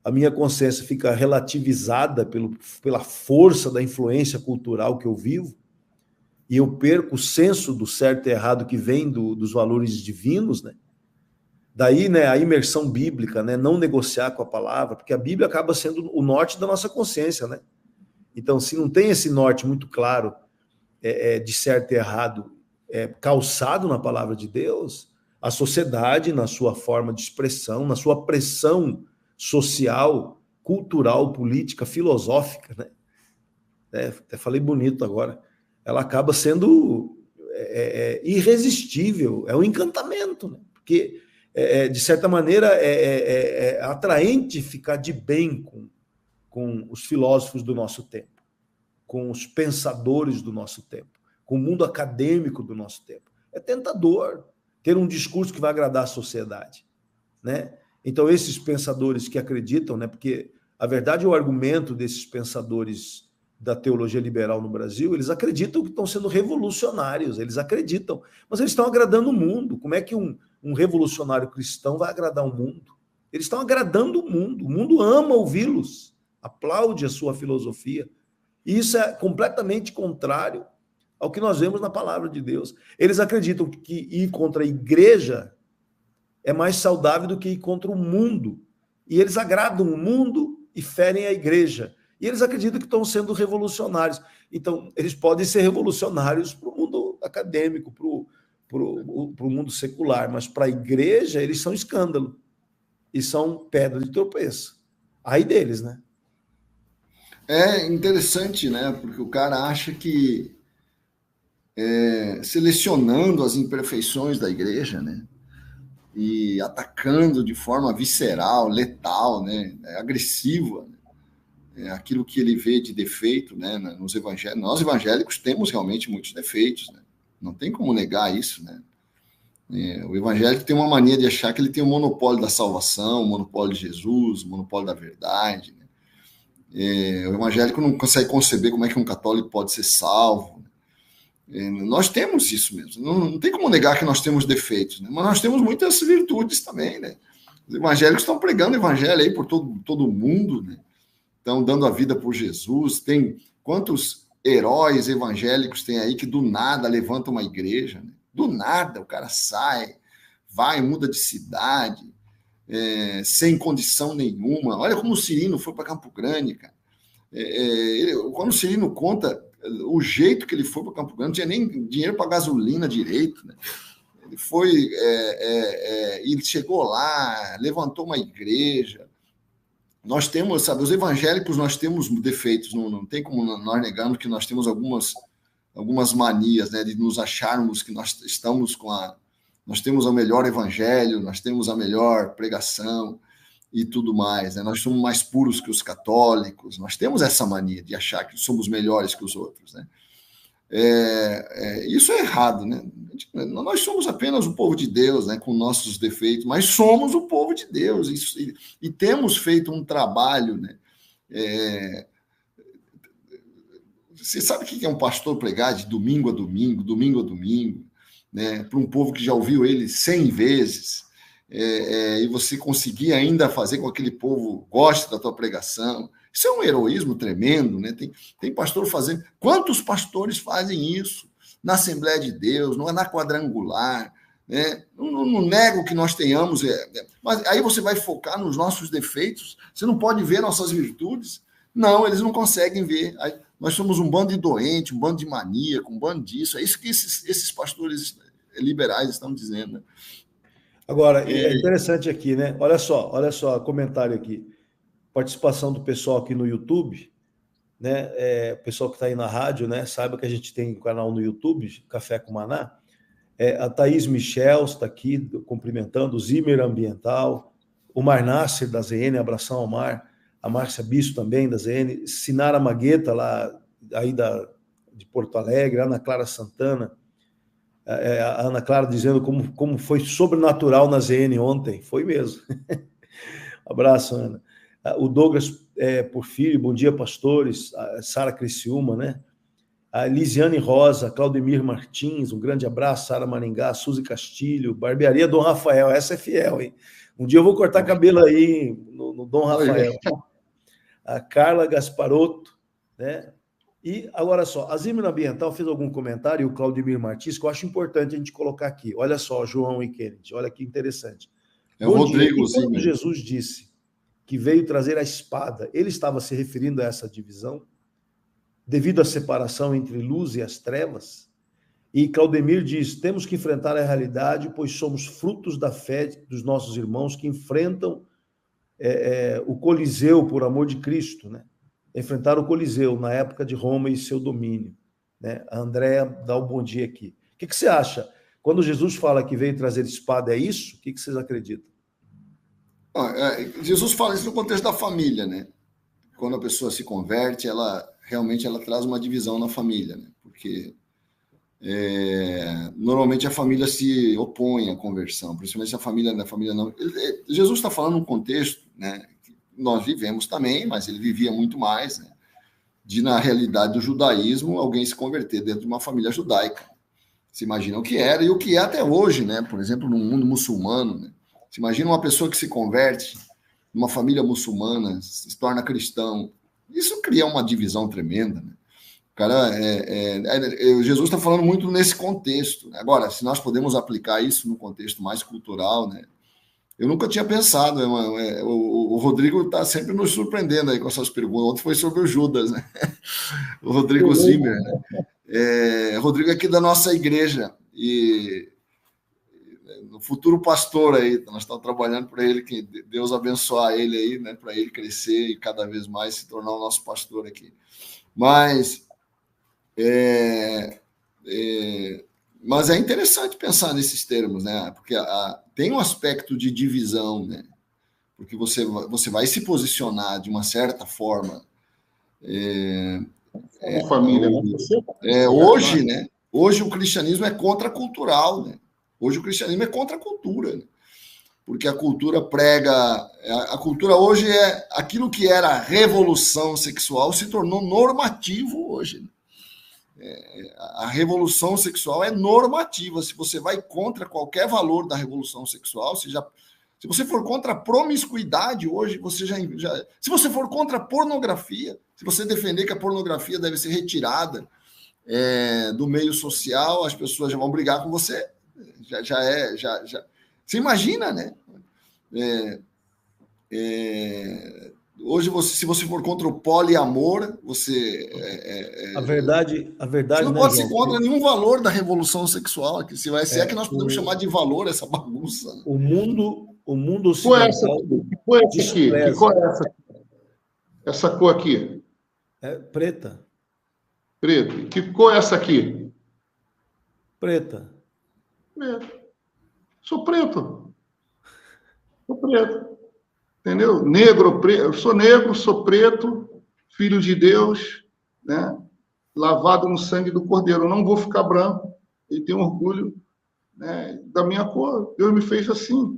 a minha consciência fica relativizada pela força da influência cultural que eu vivo, e eu perco o senso do certo e errado que vem dos valores divinos, né? Daí, né, a imersão bíblica, né, não negociar com a palavra, porque a Bíblia acaba sendo o norte da nossa consciência, né? Então, se não tem esse norte muito claro de certo e errado calçado na palavra de Deus, a sociedade, na sua forma de expressão, na sua pressão social, cultural, política, filosófica, né? Até falei bonito agora, ela acaba sendo irresistível, é um encantamento, né? Porque, de certa maneira, é atraente ficar de bem com os filósofos do nosso tempo, com os pensadores do nosso tempo, com o mundo acadêmico do nosso tempo. É tentador ter um discurso que vai agradar a sociedade, né? Então, esses pensadores que acreditam, né? Porque a verdade é o argumento desses pensadores da teologia liberal no Brasil, eles acreditam que estão sendo revolucionários, eles acreditam, mas eles estão agradando o mundo. Como é que um revolucionário cristão vai agradar o mundo? Eles estão agradando o mundo ama ouvi-los, aplaude a sua filosofia, e isso é completamente contrário ao que nós vemos na palavra de Deus. Eles acreditam que ir contra a igreja é mais saudável do que ir contra o mundo, e eles agradam o mundo e ferem a igreja. E eles acreditam que estão sendo revolucionários. Então, eles podem ser revolucionários para o mundo acadêmico, para o mundo secular, mas para a igreja eles são escândalo e são pedra de tropeço. Aí deles, né? É interessante, né? Porque o cara acha que selecionando as imperfeições da igreja, né? E atacando de forma visceral, letal, né? Agressiva, né? Aquilo que ele vê de defeito, né, nos evangélicos. Nós evangélicos temos realmente muitos defeitos, né? Não tem como negar isso, né? O evangélico tem uma mania de achar que ele tem o monopólio da salvação, o monopólio de Jesus, o monopólio da verdade, né? O evangélico não consegue conceber como é que um católico pode ser salvo. Nós temos isso mesmo. Não tem como negar que nós temos defeitos, né? Mas nós temos muitas virtudes também, né? Os evangélicos estão pregando o evangelho aí por todo o mundo, né? Estão dando a vida por Jesus. Tem quantos heróis evangélicos tem aí que do nada levantam uma igreja, né? Do nada o cara sai, vai, muda de cidade, sem condição nenhuma. Olha como o Cirino foi para Campo Grande, cara. Quando o Cirino conta o jeito que ele foi para Campo Grande, não tinha nem dinheiro para gasolina direito, né? Ele foi e chegou lá, levantou uma igreja. Nós temos, sabe, os evangélicos, nós temos defeitos, não tem como nós negarmos que nós temos algumas manias, né, de nos acharmos que nós estamos com nós temos o melhor evangelho, nós temos a melhor pregação e tudo mais, né? Nós somos mais puros que os católicos, nós temos essa mania de achar que somos melhores que os outros, né? Isso é errado, né? Nós somos apenas o povo de Deus, né, com nossos defeitos, mas somos o povo de Deus e temos feito um trabalho, né? Você sabe o que é um pastor pregar de domingo a domingo, né, para um povo que já ouviu ele 100 vezes, e você conseguir ainda fazer com que aquele povo goste da tua pregação? Isso é um heroísmo tremendo, né? Tem pastor fazendo. Quantos pastores fazem isso na Assembleia de Deus, na quadrangular, né? Não nego que nós tenhamos, mas aí você vai focar nos nossos defeitos, você não pode ver nossas virtudes. Não, eles não conseguem ver. Aí, nós somos um bando de doente, um bando de maníaco, um bando disso. É isso que esses pastores liberais estão dizendo, né? Agora, é interessante aqui, né? Olha só, comentário aqui. Participação do pessoal aqui no YouTube, né? O pessoal que está aí na rádio, né? Saiba que a gente tem um canal no YouTube, Café com Maná. A Thaís Michel está aqui cumprimentando, o Zimmer Ambiental, o Mar Nasser da ZN, abração ao Mar, a Márcia Bispo também da ZN, Sinara Magueta, lá aí de Porto Alegre, Ana Clara Santana, a Ana Clara dizendo como foi sobrenatural na ZN ontem. Foi mesmo. Abraço, Ana. O Douglas Porfírio, bom dia, pastores. A Sara Criciúma, né? A Lisiane Rosa, Claudemir Martins, um grande abraço. Sara Maringá, Suzy Castilho, Barbearia Dom Rafael, essa é fiel, hein? Um dia eu vou cortar cabelo aí no Dom Rafael. A Carla Gasparotto, né? E agora só, a Zimmer Ambiental fez algum comentário, e o Claudemir Martins, que eu acho importante a gente colocar aqui. Olha só, João e Kennedy, olha que interessante. O Rodrigo Zimmer. Quando Jesus disse que veio trazer a espada, ele estava se referindo a essa divisão, devido à separação entre luz e as trevas? E Claudemir diz, temos que enfrentar a realidade, pois somos frutos da fé dos nossos irmãos que enfrentam o Coliseu por amor de Cristo, né? Enfrentar o Coliseu na época de Roma e seu domínio, né? A Andréa dá um bom dia aqui. O que você acha? Quando Jesus fala que veio trazer espada, é isso? O que vocês acreditam? Jesus fala isso no contexto da família, né? Quando a pessoa se converte, ela traz uma divisão na família, né? Porque normalmente a família se opõe à conversão, principalmente se a família não. Jesus está falando num contexto, né, que nós vivemos também, mas ele vivia muito mais, né, na realidade do judaísmo, alguém se converter dentro de uma família judaica. Se imagina o que era e o que é até hoje, né? Por exemplo, no mundo muçulmano, né? Se imagina uma pessoa que se converte numa família muçulmana, se torna cristão. Isso cria uma divisão tremenda, né? Cara, Jesus está falando muito nesse contexto. Agora, se nós podemos aplicar isso no contexto mais cultural, né? Eu nunca tinha pensado. O Rodrigo está sempre nos surpreendendo aí com essas perguntas. Ontem foi sobre o Judas, né? O Rodrigo Zimmer, né? Rodrigo é aqui da nossa igreja e no futuro pastor aí, nós estamos trabalhando para ele, que Deus abençoar ele aí, né? Para ele crescer e cada vez mais se tornar o nosso pastor aqui. Mas mas é interessante pensar nesses termos, né? Porque tem um aspecto de divisão, né? Porque você vai se posicionar de uma certa forma. Família. Hoje, né? Hoje o cristianismo é contracultural, né? Hoje o cristianismo é contra a cultura, né? Porque a cultura prega. A cultura hoje é aquilo que era revolução sexual se tornou normativo hoje, né? A revolução sexual é normativa. Se você vai contra qualquer valor da revolução sexual, se você for contra a promiscuidade hoje, você se você for contra a pornografia, se você defender que a pornografia deve ser retirada do meio social, as pessoas já vão brigar com você. Você imagina, né? Hoje, se você for contra o poliamor, você... A verdade você não pode ser contra nenhum valor da revolução sexual. Que se é que nós podemos chamar de valor essa bagunça. Né? O mundo ocidental... Que cor é essa aqui? Que cor é essa? Essa cor aqui? Preta. Preta. Que cor é essa aqui? Preta. Sou preto. Sou preto. Entendeu? Negro, preto. Eu sou negro, sou preto, filho de Deus, né? Lavado no sangue do Cordeiro. Eu não vou ficar branco. E tenho orgulho, né, da minha cor. Deus me fez assim.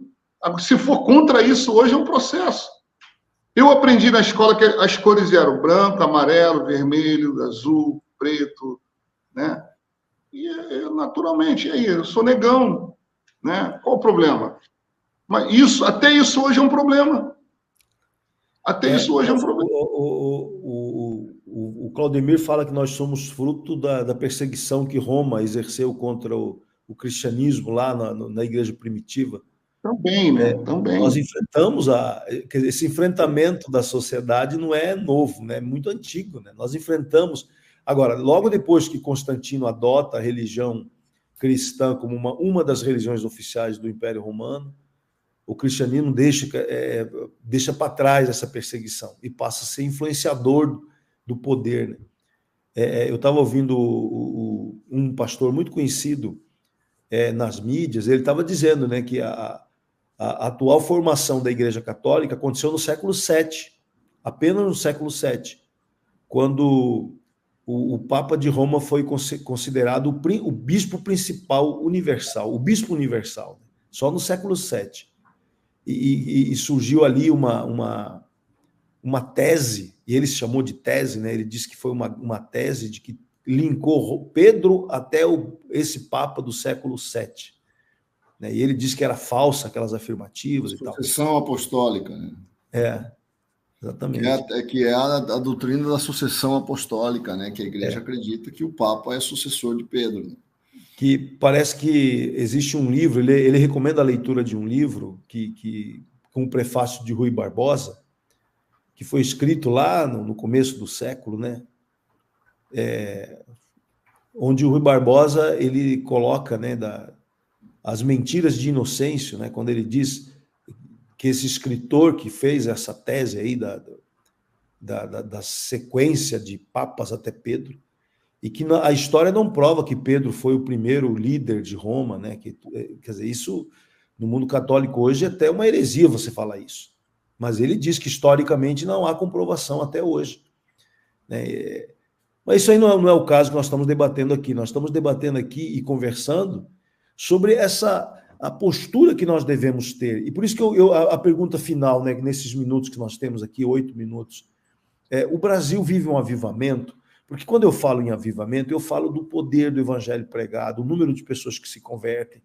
Se for contra isso, hoje é um processo. Eu aprendi na escola que as cores eram branco, amarelo, vermelho, azul, preto, né? E naturalmente, e aí, eu sou negão, né? Qual o problema? Mas até isso hoje é um problema. Até isso hoje é um problema. O Claudemir fala que nós somos fruto da perseguição que Roma exerceu contra o cristianismo lá na igreja primitiva. Também, né? Também. Nós enfrentamos esse enfrentamento da sociedade não é novo, né? É muito antigo, né? Nós enfrentamos. Agora, logo depois que Constantino adota a religião cristã como uma das religiões oficiais do Império Romano, o cristianismo deixa para trás essa perseguição e passa a ser influenciador do poder, né? Eu estava ouvindo um pastor muito conhecido nas mídias, ele estava dizendo, né, que a atual formação da Igreja Católica aconteceu no século VII, apenas no século VII, quando o Papa de Roma foi considerado o bispo principal universal, o bispo universal, só no século VII. E surgiu ali uma tese, e ele se chamou de tese, né? Ele disse que foi uma tese de que linkou Pedro até esse Papa do século VII. Né? E ele disse que era falsa aquelas afirmativas e tal. Sucessão apostólica, né? Exatamente. Que é a doutrina da sucessão apostólica, né? Que a igreja acredita que o Papa é sucessor de Pedro, né? Que parece que existe um livro, ele recomenda a leitura de um livro com o prefácio de Rui Barbosa, que foi escrito lá no começo do século, né? Onde o Rui Barbosa ele coloca, né, as mentiras de Inocêncio, né? Quando ele diz que esse escritor que fez essa tese aí da sequência de papas até Pedro, e que a história não prova que Pedro foi o primeiro líder de Roma, né? Quer dizer, isso no mundo católico hoje é até uma heresia você falar isso. Mas ele diz que historicamente não há comprovação até hoje, né? Mas isso aí não é o caso que nós estamos debatendo aqui. Nós estamos debatendo aqui e conversando sobre a postura que nós devemos ter. E por isso que a pergunta final, né, nesses minutos que nós temos aqui, 8 minutos, o Brasil vive um avivamento. Porque quando eu falo em avivamento, eu falo do poder do evangelho pregado, o número de pessoas que se convertem.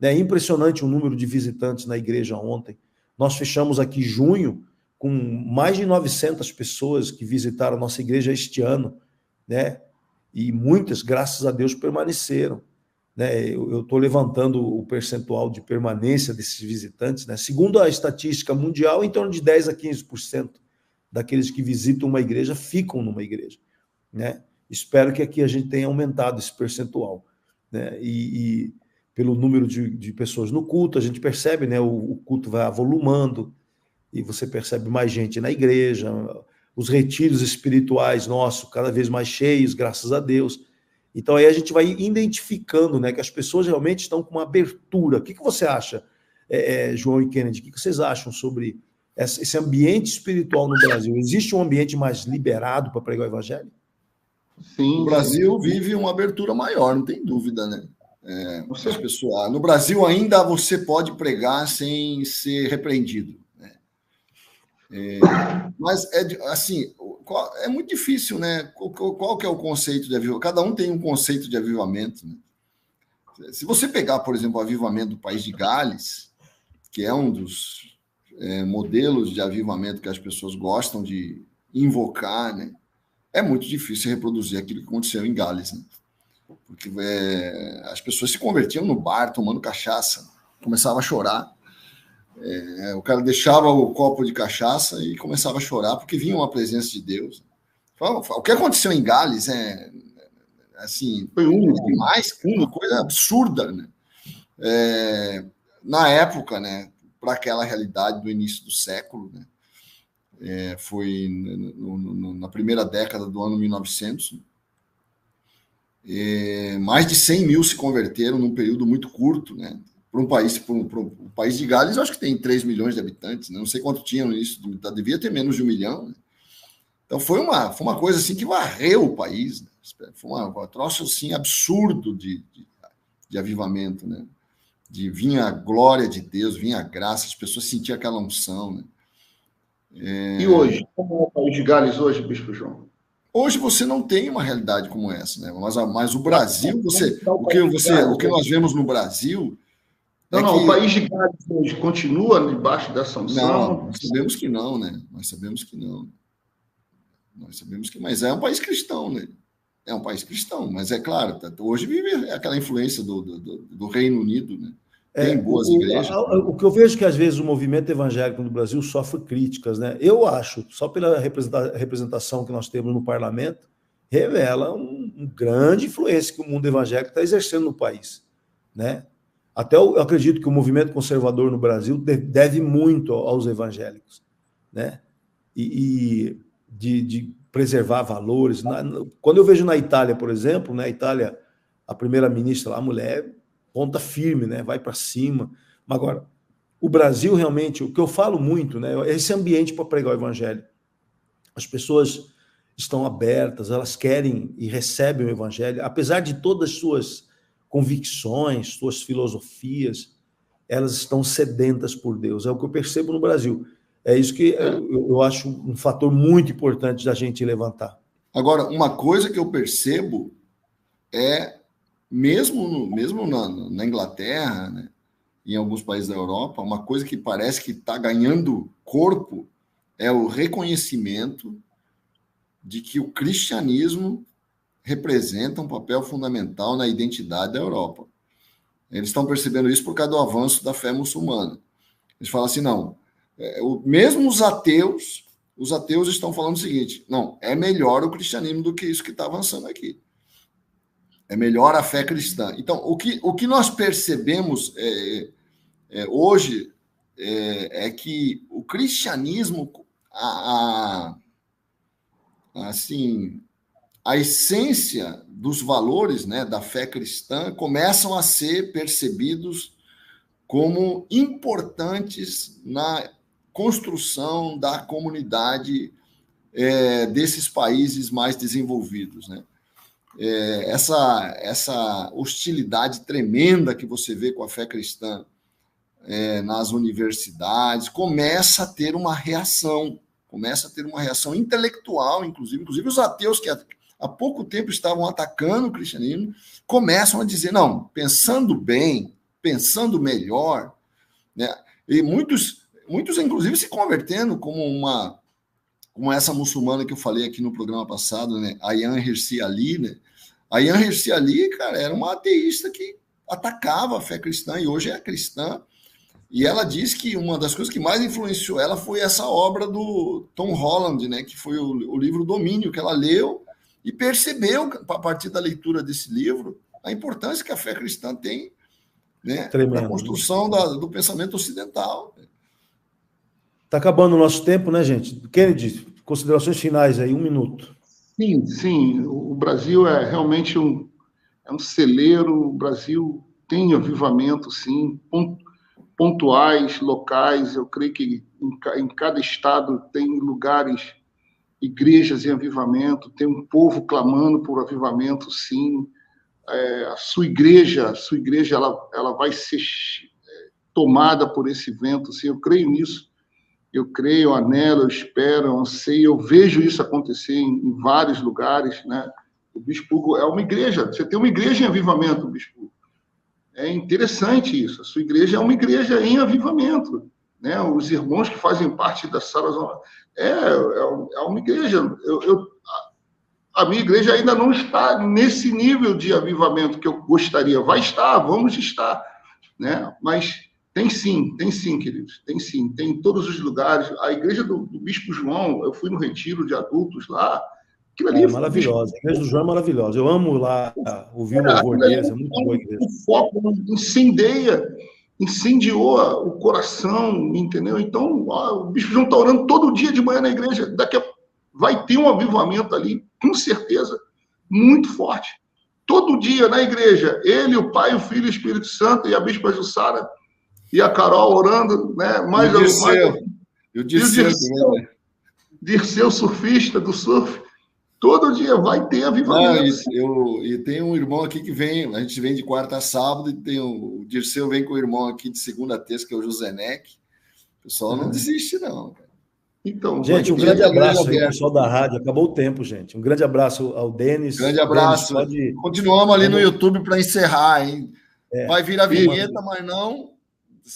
É impressionante o número de visitantes na igreja ontem. Nós fechamos aqui junho com mais de 900 pessoas que visitaram a nossa igreja este ano, né? E muitas, graças a Deus, permaneceram. Né? Eu estou levantando o percentual de permanência desses visitantes, né? Segundo a estatística mundial, em torno de 10% a 15% daqueles que visitam uma igreja ficam numa igreja. Né? Espero que aqui a gente tenha aumentado esse percentual, né? E pelo número de pessoas no culto, a gente percebe, né? O culto vai avolumando e você percebe mais gente na igreja, os retiros espirituais nossos cada vez mais cheios, graças a Deus. Então aí a gente vai identificando, né, que as pessoas realmente estão com uma abertura. O que você acha, João e Kennedy? O que vocês acham sobre esse ambiente espiritual no Brasil? Existe um ambiente mais liberado para pregar o evangelho? Sim, o Brasil vive uma abertura maior, não tem dúvida, né? As pessoas, no Brasil ainda você pode pregar sem ser repreendido, né? Mas assim, é muito difícil, né? Qual que é o conceito de avivamento? Cada um tem um conceito de avivamento, né? Se você pegar, por exemplo, o avivamento do país de Gales, que é um dos modelos de avivamento que as pessoas gostam de invocar, né? É muito difícil reproduzir aquilo que aconteceu em Gales, né? Porque as pessoas se convertiam no bar, tomando cachaça, começavam a chorar. O cara deixava o copo de cachaça e começava a chorar, porque vinha uma presença de Deus. O que aconteceu em Gales assim, foi uma coisa absurda, né? Na época, né, para aquela realidade do início do século, né? Foi na primeira década do ano 1900. Mais de 100 mil se converteram num período muito curto, né? para um país de Gales, eu acho que tem 3 milhões de habitantes, né? Não sei quanto tinham isso, devia ter menos de 1 milhão. Né? Então foi uma coisa assim que varreu o país, né? Foi um troço assim, absurdo de avivamento, né? De vinha a glória de Deus, vinha a graça, as pessoas sentiam aquela unção. Né? E hoje, como é o país de Gales hoje, Bispo João? Hoje você não tem uma realidade como essa, né? Mas o Brasil, o que nós vemos no Brasil. O país de Gales hoje continua debaixo dessa unção? Não, nós sabemos que não, né? Nós sabemos que, mas é um país cristão, né? É um país cristão, mas é claro, hoje vive aquela influência do Reino Unido, né? Tem boas igrejas. O que eu vejo é que, às vezes, o movimento evangélico no Brasil sofre críticas, né? Eu acho, só pela representação que nós temos no parlamento, revela uma grande influência que o mundo evangélico está exercendo no país, né? Até eu acredito que o movimento conservador no Brasil deve muito aos evangélicos, né? E de preservar valores. Quando eu vejo na Itália, por exemplo, na Itália, a primeira-ministra, a mulher, ponta firme, né? Vai para cima. Mas agora, o Brasil realmente, o que eu falo muito, né? É esse ambiente para pregar o evangelho. As pessoas estão abertas, elas querem e recebem o evangelho, apesar de todas as suas convicções, suas filosofias, elas estão sedentas por Deus. É o que eu percebo no Brasil. É isso que eu acho um fator muito importante da gente levantar. Agora, uma coisa que eu percebo é, mesmo na Inglaterra, né, em alguns países da Europa, uma coisa que parece que está ganhando corpo é o reconhecimento de que o cristianismo representa um papel fundamental na identidade da Europa. Eles estão percebendo isso por causa do avanço da fé muçulmana. Eles falam assim, não, mesmo os ateus estão falando o seguinte, não, é melhor o cristianismo do que isso que está avançando aqui. É melhor a fé cristã. Então, o que nós percebemos hoje é que o cristianismo, assim, a essência dos valores, né, da fé cristã começam a ser percebidos como importantes na construção da comunidade desses países mais desenvolvidos, né? Essa hostilidade tremenda que você vê com a fé cristã nas universidades começa a ter uma reação intelectual, inclusive os ateus que há pouco tempo estavam atacando o cristianismo, começam a dizer, não, pensando bem, pensando melhor, né? E muitos inclusive se convertendo como essa muçulmana que eu falei aqui no programa passado, né? Ayaan Hirsi Ali, né? Ayaan Hirsi Ali, cara, era uma ateísta que atacava a fé cristã e hoje é cristã. E ela diz que uma das coisas que mais influenciou ela foi essa obra do Tom Holland, né? Que foi o livro Domínio, que ela leu e percebeu, a partir da leitura desse livro, a importância que a fé cristã tem, né, na construção do pensamento ocidental. Está acabando o nosso tempo, né, gente? Kennedy, considerações finais aí, 1 minuto. Sim. O Brasil é realmente um celeiro. O Brasil tem avivamento, sim, pontuais, locais. Eu creio que em cada estado tem lugares, igrejas em avivamento, tem um povo clamando por avivamento, sim. A sua igreja ela vai ser tomada por esse vento, sim. Eu creio nisso. Eu creio, eu anelo, eu espero, eu anseio, eu vejo isso acontecer em vários lugares, né? O Bispo Hugo é uma igreja, você tem uma igreja em avivamento, Bispo Hugo. É interessante isso, a sua igreja é uma igreja em avivamento, né? Os irmãos que fazem parte da sala é uma igreja. A minha igreja ainda não está nesse nível de avivamento que eu gostaria. Vai estar, vamos estar, né? Mas tem sim, queridos, tem sim, tem em todos os lugares. A igreja do Bispo João, eu fui no retiro de adultos lá, aquilo ali... maravilhosa, a igreja do João é maravilhosa, eu amo lá ouvir o louvor deles, é muito boa a igreja. O foco incendiou o coração, entendeu? Então, o Bispo João está orando todo dia de manhã na igreja, vai ter um avivamento ali, com certeza, muito forte. todo dia na igreja, ele, o Pai, o Filho e o Espírito Santo, e a Bispa Jussara, e a Carol orando, né? Mais o Dirceu, Dirceu, surfista do surf. Todo dia vai ter avivamento. E tem um irmão aqui que vem, a gente vem de quarta a sábado, e tem o Dirceu vem com o irmão aqui de segunda a terça, que é o Josenec. O pessoal não desiste, não. Então, gente, um grande abraço aí, pessoal da rádio. Acabou o tempo, gente. Um grande abraço ao Denis. Grande abraço. Denis, continuamos ali no YouTube para encerrar, hein? Vai vir a vinheta, mas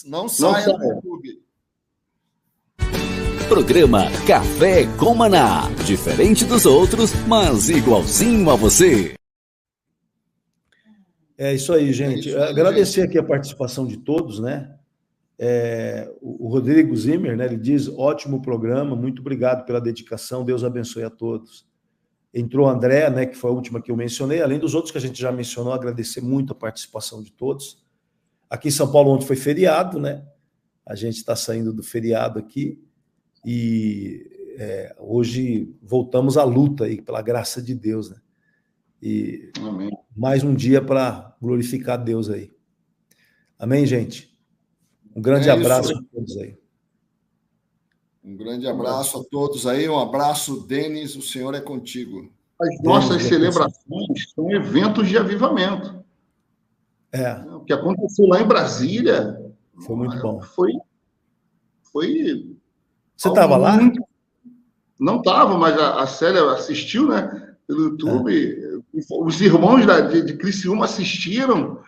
não saia do YouTube. Programa Café com Maná. Diferente dos outros, mas igualzinho a você. É isso aí, gente. Agradecer aqui a participação de todos, né? O Rodrigo Zimmer, né? Ele diz: ótimo programa, muito obrigado pela dedicação, Deus abençoe a todos. Entrou a André, né? Que foi a última que eu mencionei, além dos outros que a gente já mencionou, agradecer muito a participação de todos. Aqui em São Paulo ontem foi feriado, né? A gente está saindo do feriado aqui. E hoje voltamos à luta aí, pela graça de Deus, né? E amém. Mais um dia para glorificar Deus aí. Amém, gente? Um grande abraço a todos aí. Um grande abraço a todos aí. Um abraço, Denis. O Senhor é contigo. As nossas celebrações são eventos de avivamento. O que aconteceu lá em Brasília foi muito bom. Foi Você estava lá? Não estava, mas a Célia assistiu, né? Pelo YouTube. Os irmãos de Criciúma assistiram.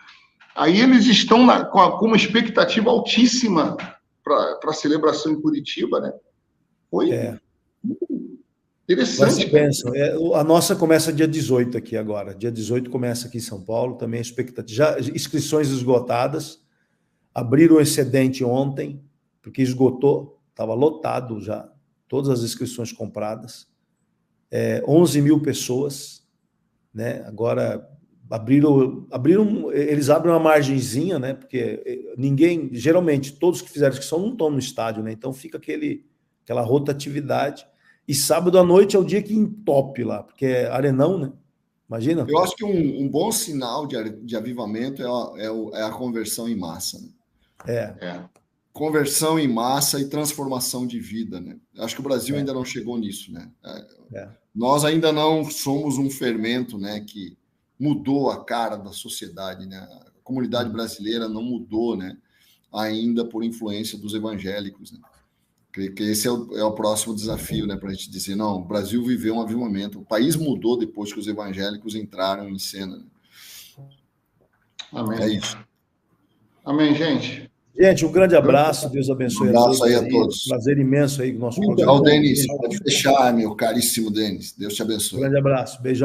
Aí eles estão com uma expectativa altíssima para a celebração em Curitiba, né? Foi interessante. A nossa começa dia 18 aqui agora. Dia 18 começa aqui em São Paulo. Também a expectativa. Já inscrições esgotadas. Abriram o excedente ontem, porque esgotou. Estava lotado já, todas as inscrições compradas. 11 mil pessoas, né? Agora eles abrem uma margenzinha, né? Porque ninguém, geralmente, todos que fizeram inscrição não estão no estádio, né? Então fica aquela rotatividade. E sábado à noite é o dia que entope lá, porque é arenão, né? Imagina. Eu acho que um bom sinal de avivamento é a conversão em massa, né? Conversão em massa e transformação de vida, né? Acho que o Brasil ainda não chegou nisso, né? Nós ainda não somos um fermento, né, que mudou a cara da sociedade, né? A comunidade brasileira não mudou, né, ainda por influência dos evangélicos, né? Creio que esse é o próximo desafio, né, para a gente dizer, não, o Brasil viveu um avivamento, o país mudou depois que os evangélicos entraram em cena. Né? Amém. É isso. Amém, gente. Gente, um grande abraço, Deus abençoe a todos. Aí a todos. Prazer imenso aí com o nosso programa. Tchau, Denis. Pode fechar, meu caríssimo Denis. Deus te abençoe. Um grande abraço. Beijão.